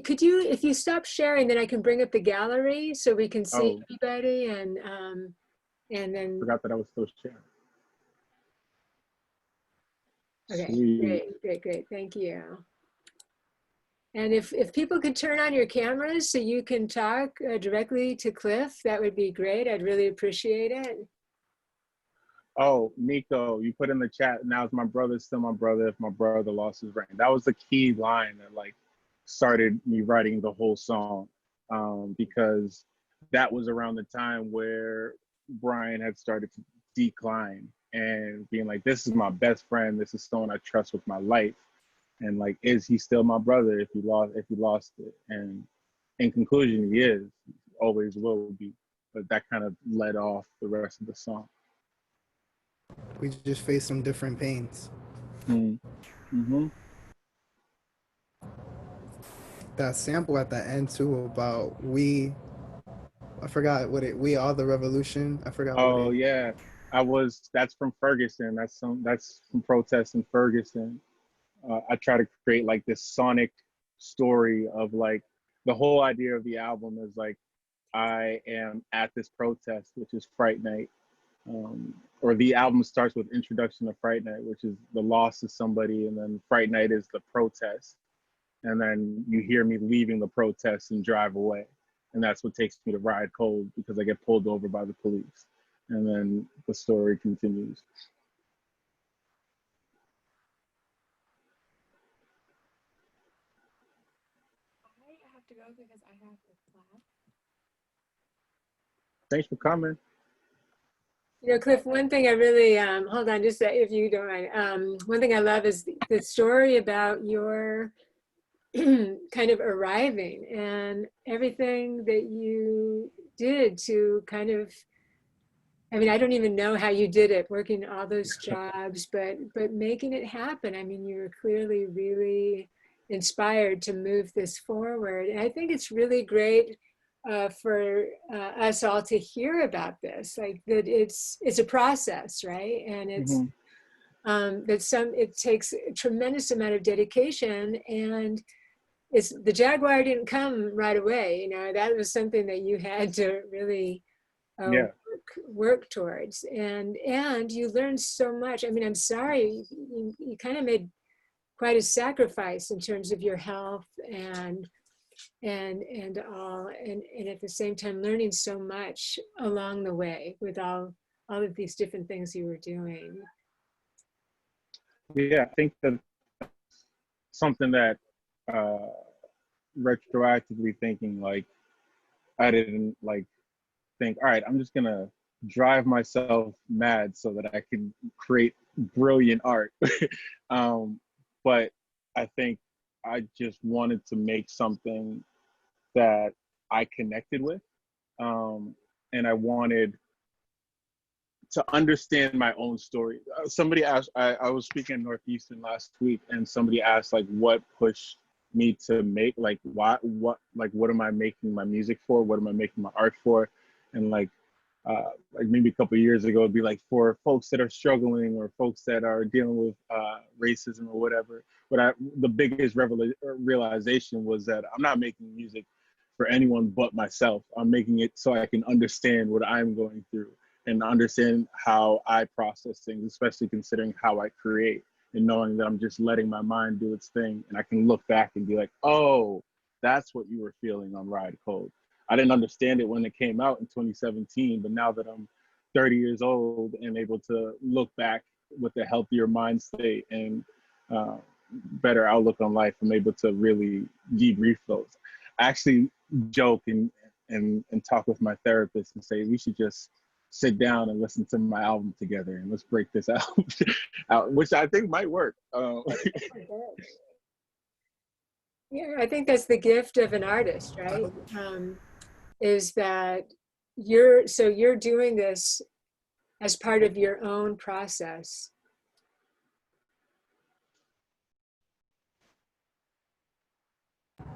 could you, if you stop sharing, then I can bring up the gallery so we can see everybody, and then. Forgot that I was still sharing. Okay, Sweet. great. Thank you. And if people could turn on your cameras so you can talk directly to Cliff, that would be great. I'd really appreciate it. Oh, Nico, you put in the chat, now is my brother still my brother if my brother lost his ring? That was the key line that like started me writing the whole song, because that was around the time where Brian had started to decline and being like, this is my best friend, this is someone I trust with my life, and like, is he still my brother if he lost it? And in conclusion, he is, always will be. But that kind of led off the rest of the song. We just face some different pains. Mm-hmm. That sample at the end too about I forgot what it, we are the revolution. I forgot. Oh yeah, that's from Ferguson. That's from Protest in Ferguson. I try to create like this sonic story of like, the whole idea of the album is like, I am at this protest, which is Fright Night. Or the album starts with introduction to Fright Night, which is the loss of somebody, and then Fright Night is the protest. And then you hear me leaving the protest and drive away. And that's what takes me to Ride Cold, because I get pulled over by the police. And then the story continues. I have to go because I have a class. Thanks for coming. You know, Cliff, one thing I really, hold on, just if you don't mind. One thing I love is the story about your kind of arriving and everything that you did to kind of, I mean, I don't even know how you did it, working all those jobs, but making it happen. I mean, you were clearly really inspired to move this forward. And I think it's really great for us all to hear about this, like that it's a process, right? And it's it takes a tremendous amount of dedication, and the Jaguar didn't come right away. You know, that was something that you had to really work towards, and you learned so much. I mean, I'm sorry, you kind of made quite a sacrifice in terms of your health and all, and at the same time learning so much along the way with all of these different things you were doing. Yeah, I think that something that retroactively thinking, like, I didn't like think, all right, I'm just gonna drive myself mad so that I can create brilliant art. But I think I just wanted to make something that I connected with. And I wanted to understand my own story. Somebody asked, I was speaking in Northeastern last week, and somebody asked like what pushed me to make, like what am I making my music for? What am I making my art for? And like maybe a couple of years ago, it'd be like for folks that are struggling or folks that are dealing with racism or whatever. But the biggest realization was that I'm not making music for anyone but myself. I'm making it so I can understand what I'm going through and understand how I process things, especially considering how I create and knowing that I'm just letting my mind do its thing. And I can look back and be like, oh, that's what you were feeling on Ride Code. I didn't understand it when it came out in 2017, but now that I'm 30 years old and able to look back with a healthier mind state and better outlook on life, I'm able to really debrief those. I actually joke and talk with my therapist and say, we should just sit down and listen to my album together and let's break this out, which I think might work. Yeah, I think that's the gift of an artist, right? Is that you're doing this as part of your own process.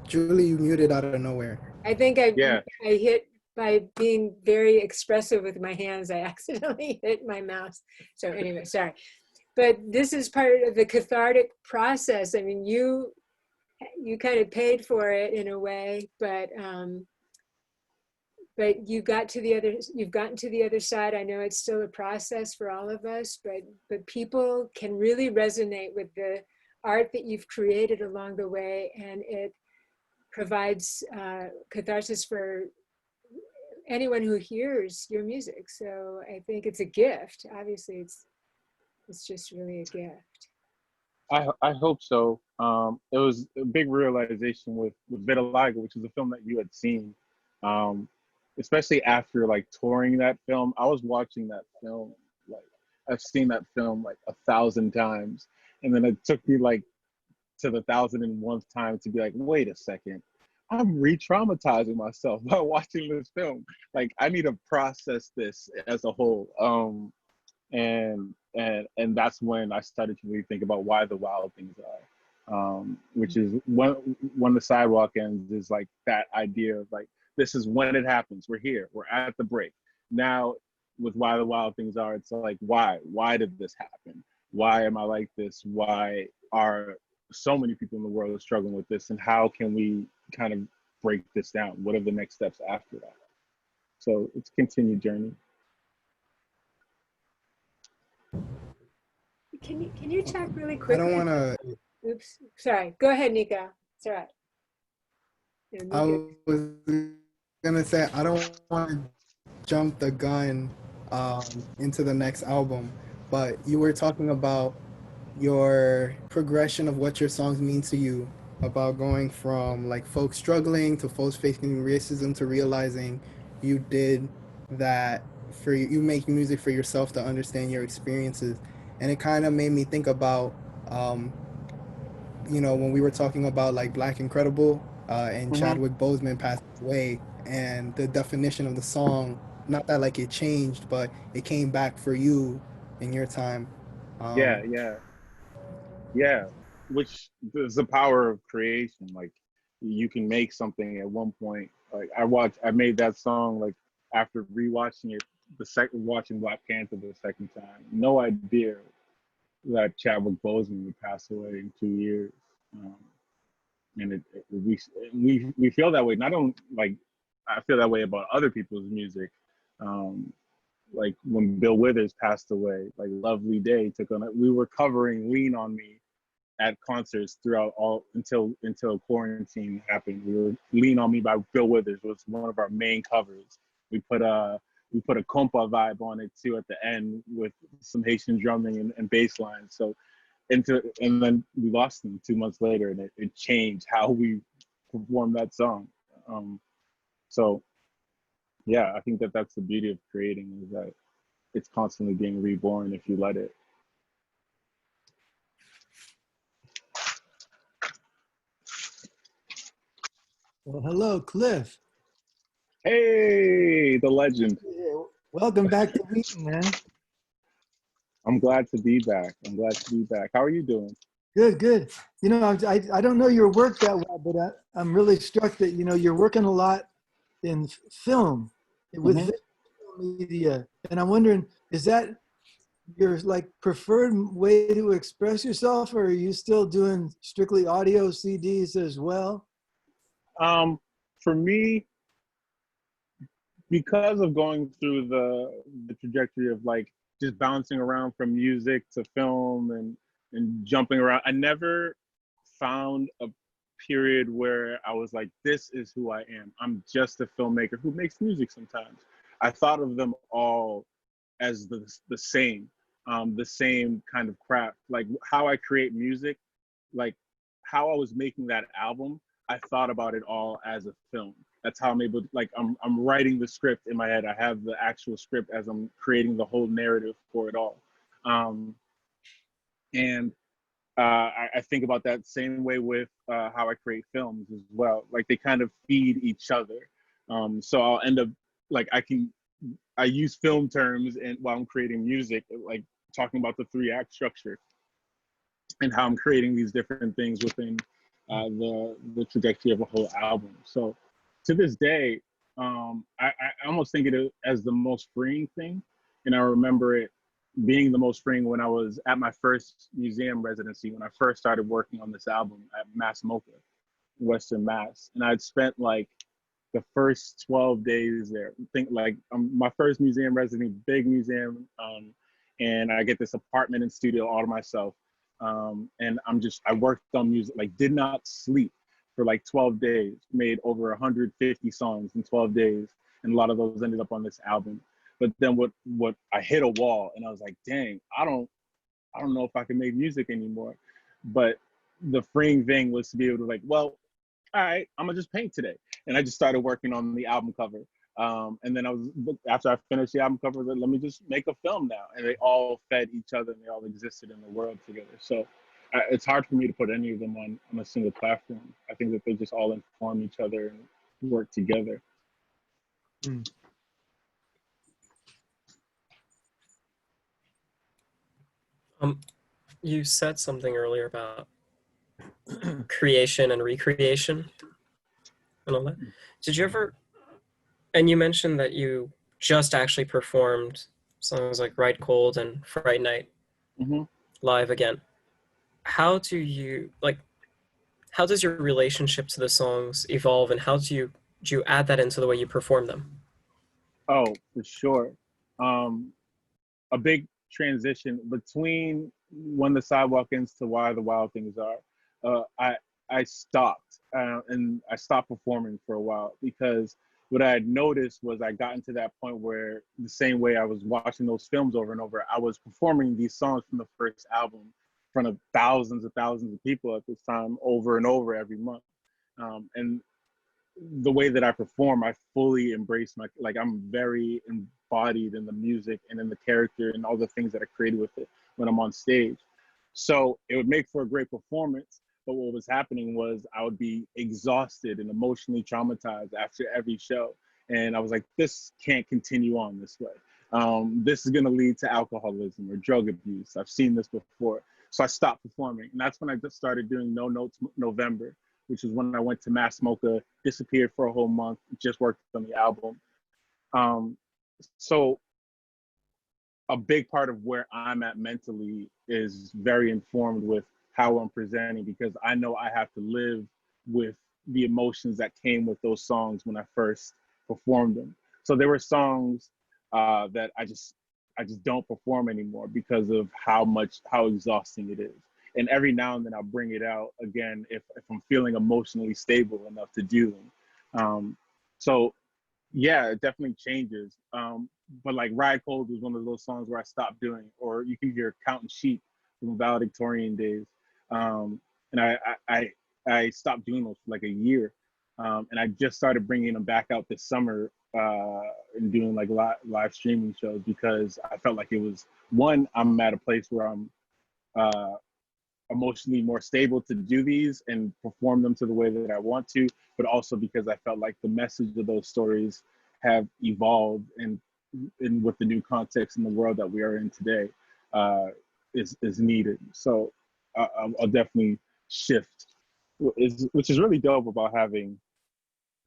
Julie, you muted out of nowhere. I think I Yeah. hit, by being very expressive with my hands, I accidentally hit my mouse. So anyway, sorry. But this is part of the cathartic process. I mean, you kind of paid for it in a way, but you've gotten to the other side. I know it's still a process for all of us, but people can really resonate with the art that you've created along the way, and it provides catharsis for anyone who hears your music. So I think it's a gift. Obviously, it's just really a gift. I hope so. It was a big realization with Vitiligo, which is a film that you had seen. Especially after like touring that film, I was watching that film, like I've seen that film like 1,000 times. And then it took me like to the 1,001th time to be like, wait a second, I'm re-traumatizing myself by watching this film. Like I need to process this as a whole. And that's when I started to really think about why the wild things are, which is when the sidewalk ends is like that idea of like, this is when it happens. We're here. We're at the break. Now with why the wild things are, it's like, why did this happen? Why am I like this? Why are so many people in the world struggling with this? And how can we kind of break this down? What are the next steps after that? So it's a continued journey. Can you talk really quickly? I don't want to. Oops, sorry. Go ahead, Nico. It's all right. I was gonna say I don't want to jump the gun into the next album, but you were talking about your progression of what your songs mean to you, about going from like folks struggling to folks facing racism to realizing you did that for you making music for yourself to understand your experiences. And it kind of made me think about when we were talking about like Black Incredible and Chadwick Boseman passed away, and the definition of the song, not that like it changed, but it came back for you in your time. Yeah, which is the power of creation. Like you can make something at one point. Like I made that song like after rewatching it watching Black Panther the second time. No idea that Chadwick Boseman would pass away in 2 years. And we feel that way. Not only like I feel that way about other people's music. Like when Bill Withers passed away, like Lovely Day took on it. We were covering Lean on Me at concerts throughout until quarantine happened. We were Lean on Me by Bill Withers was one of our main covers. We put a compa vibe on it too at the end with some Haitian drumming and bass lines. So and then we lost him 2 months later, and it changed how we performed that song. So yeah, I think that's the beauty of creating, is that it's constantly being reborn if you let it. Well, hello, Cliff. Hey, the legend. Welcome back to Wheaton, man. I'm glad to be back. I'm glad to be back. How are you doing? Good, good. You know, I don't know your work that well, but I'm really struck that, you know, you're working a lot in film with Hmm. visual media. And I'm wondering, is that your like preferred way to express yourself, or are you still doing strictly audio CDs as well? For me, because of going through the trajectory of like just bouncing around from music to film and jumping around, I never found a period where I was like, this is who I am. I'm just a filmmaker who makes music sometimes. I thought of them all as the same kind of craft. Like how I create music, like how I was making that album, I thought about it all as a film. That's how I'm able to, like, I'm writing the script in my head. I have the actual script as I'm creating the whole narrative for it all. Um, and I think about that same way with how I create films as well. Like they kind of feed each other. So I'll end up like I use film terms and while I'm creating music, like talking about the 3-act structure and how I'm creating these different things within the trajectory of a whole album. So to this day, I almost think it as the most freeing thing, and I remember it being the most freeing when I was at my first museum residency when I first started working on this album at Mass Mocha, Western Mass, and I'd spent like the first 12 days there. Think like my first museum residency, big museum, and I get this apartment and studio all to myself. And I worked on music, like did not sleep for like 12 days, made over 150 songs in 12 days. And a lot of those ended up on this album. But then what I hit a wall and I was like, dang, I don't know if I can make music anymore. But the freeing thing was to be able to like, well, all right, I'm gonna just paint today. And I just started working on the album cover. And then after I finished the album cover, let me just make a film now. And they all fed each other and they all existed in the world together. So it's hard for me to put any of them on a single platform. I think that they just all inform each other and work together. Mm. You said something earlier about creation and recreation and all that. Did you ever, and you mentioned that you just actually performed songs like Ride Cold and Fright Night Mm-hmm. live again. How do you, like, how does your relationship to the songs evolve and how do you add that into the way you perform them? Oh, for sure. A big transition between When the Sidewalk Ends to Why the Wild Things Are. I stopped and I stopped performing for a while because what I had noticed was I got into that point where the same way I was watching those films over and over, I was performing these songs from the first album in front of thousands of people at this time over and over every month. And the way that I perform, I fully embrace like I'm very embodied in the music and in the character and all the things that I created with it when I'm on stage. So it would make for a great performance. But what was happening was I would be exhausted and emotionally traumatized after every show. And I was like, this can't continue on this way. This is going to lead to alcoholism or drug abuse. I've seen this before. So I stopped performing. And that's when I just started doing No Notes November, which is when I went to Mass Mocha, disappeared for a whole month, just worked on the album. So a big part of where I'm at mentally is very informed with how I'm presenting because I know I have to live with the emotions that came with those songs when I first performed them. So there were songs that I just don't perform anymore because of how exhausting it is. And every now and then I'll bring it out again if I'm feeling emotionally stable enough to do them. So yeah, it definitely changes. But like Ride Cold was one of those songs where I stopped doing, or you can hear Counting Sheep from valedictorian days. And I stopped doing those for like a year. And I just started bringing them back out this summer and doing like live streaming shows because I felt like it was one, I'm at a place where I'm emotionally more stable to do these and perform them to the way that I want to, but also because I felt like the message of those stories have evolved and with the new context in the world that we are in today. is needed. So I'll definitely shift, which is really dope about having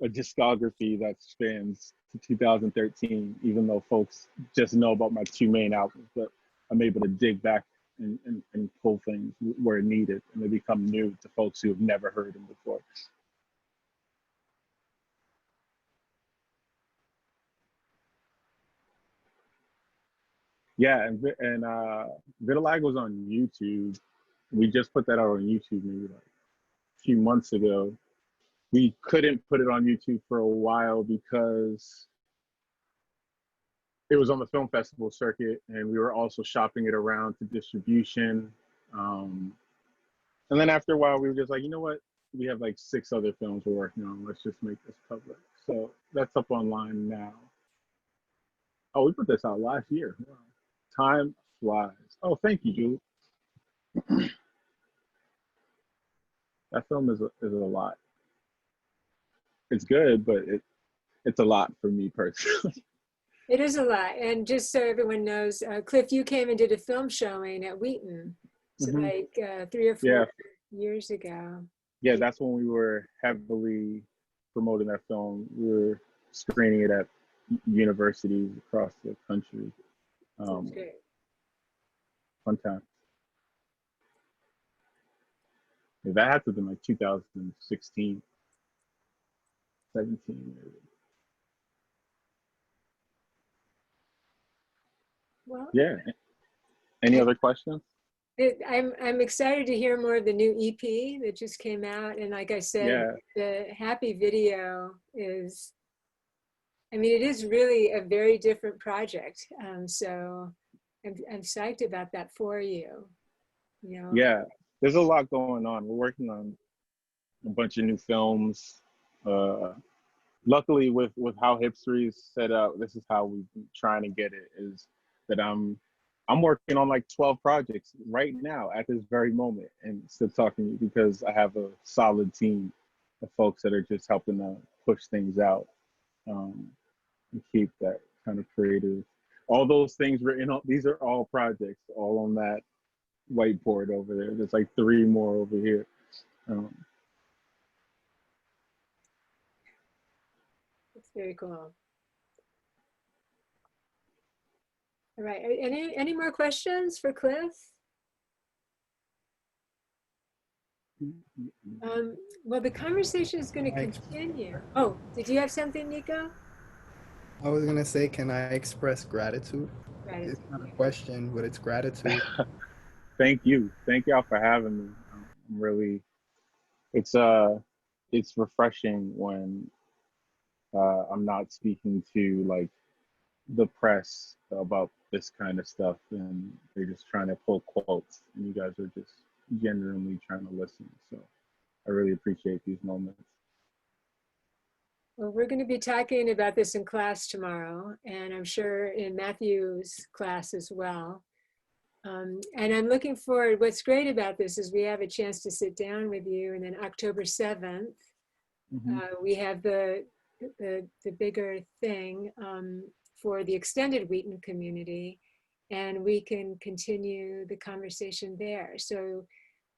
a discography that spans to 2013, even though folks just know about my two main albums, but I'm able to dig back and pull things where needed, and they become new to folks who have never heard them before. Yeah, and Vitiligo's on YouTube. We just put that out on YouTube maybe like a few months ago. We couldn't put it on YouTube for a while because it was on the film festival circuit, and we were also shopping it around to distribution. And then after a while, we were just like, you know what? We have like 6 other films we're working on. Let's just make this public. So that's up online now. Oh, we put this out last year. Wow. Time flies. Oh, thank you, Julie. That film is a lot. It's good, but it's a lot for me personally. It is a lot. And just so everyone knows, Cliff, you came and did a film showing at Wheaton, so like 3 or 4 years ago. Yeah, that's when we were heavily promoting that film. We were screening it at universities across the country. Great. Fun time. Yeah, that had to have been like 2016, 17 maybe. Well, yeah. Any other questions? I'm excited to hear more of the new EP that just came out. And like I said, the Happy video is, I mean, it is really a very different project. So I'm psyched about that for you. You know? Yeah, there's a lot going on. We're working on a bunch of new films. Luckily, with how Hipstery is set up, this is how we've been trying to get it, is that I'm working on like 12 projects right now at this very moment, and still talking to you because I have a solid team of folks that are just helping to push things out, and keep that kind of creative. All those things written on, these are all projects, all on that whiteboard over there. There's like 3 more over here. It's very cool. All right, any more questions for Cliff? Well, the conversation is going to continue. Oh, did you have something, Nico? I was gonna say, can I express gratitude? Gratitude. It's not a question, but it's gratitude. Thank you y'all for having me. I'm really, it's refreshing when I'm not speaking to like the press about this kind of stuff, and they're just trying to pull quotes, and you guys are just genuinely trying to listen. So I really appreciate these moments. Well, we're going to be talking about this in class tomorrow, and I'm sure in Matthew's class as well. And I'm looking forward. What's great about this is we have a chance to sit down with you, and then October 7th, we have the bigger thing for the extended Wheaton community, and we can continue the conversation there. So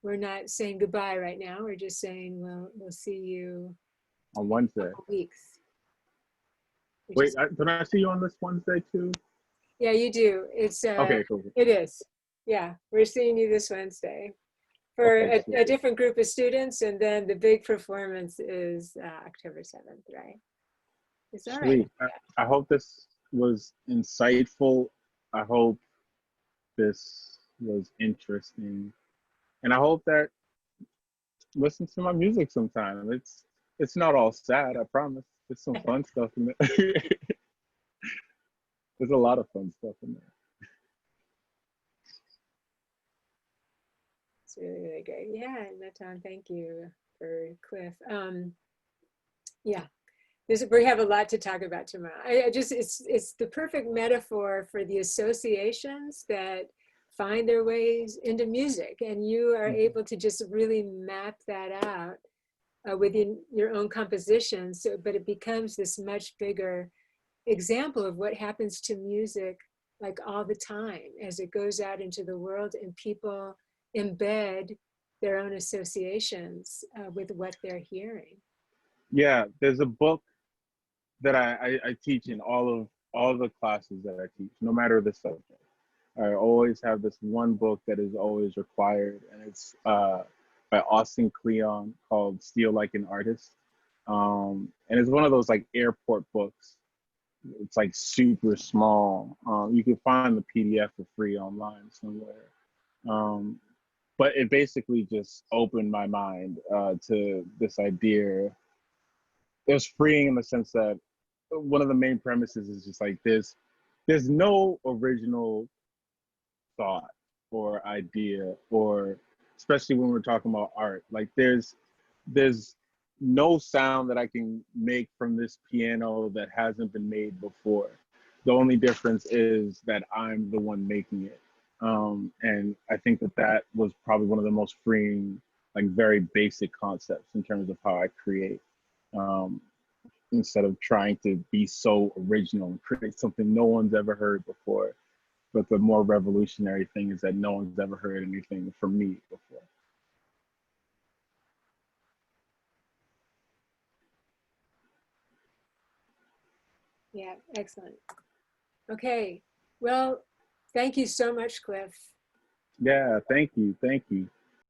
we're not saying goodbye right now. We're just saying we'll see you on Wednesday. In a couple weeks. Wait, can I see you on this Wednesday too? Yeah, you do. It's okay, cool. It is. Yeah, we're seeing you this Wednesday for a different group of students, and then the big performance is October 7th, right? Is that right? I hope this was insightful. I hope this was interesting, and I hope that listen to my music sometime. It's not all sad, I promise. There's some fun stuff in there. There's a lot of fun stuff in there. It's really, really great. Yeah, Natan, thank you for Cliff. Yeah, we have a lot to talk about tomorrow. It's the perfect metaphor for the associations that find their ways into music, and you are able to just really map that out within your own composition. So, but it becomes this much bigger example of what happens to music like all the time as it goes out into the world, and people embed their own associations with what they're hearing. Yeah, there's a book that I teach in all the classes that I teach, no matter the subject. I always have this one book that is always required, and it's by Austin Kleon called Steal Like an Artist. And it's one of those like airport books. It's like super small. You can find the PDF for free online somewhere. But it basically just opened my mind to this idea. It was freeing in the sense that one of the main premises is just like there's no original thought or idea, or especially when we're talking about art, like there's no sound that I can make from this piano that hasn't been made before. The only difference is that I'm the one making it. And I think that that was probably one of the most freeing, like very basic concepts in terms of how I create. Um, Instead of trying to be so original and create something no one's ever heard before. But the more revolutionary thing is that no one's ever heard anything from me before. Yeah, excellent. Okay, well, thank you so much, Cliff. Yeah, thank you. Thank you.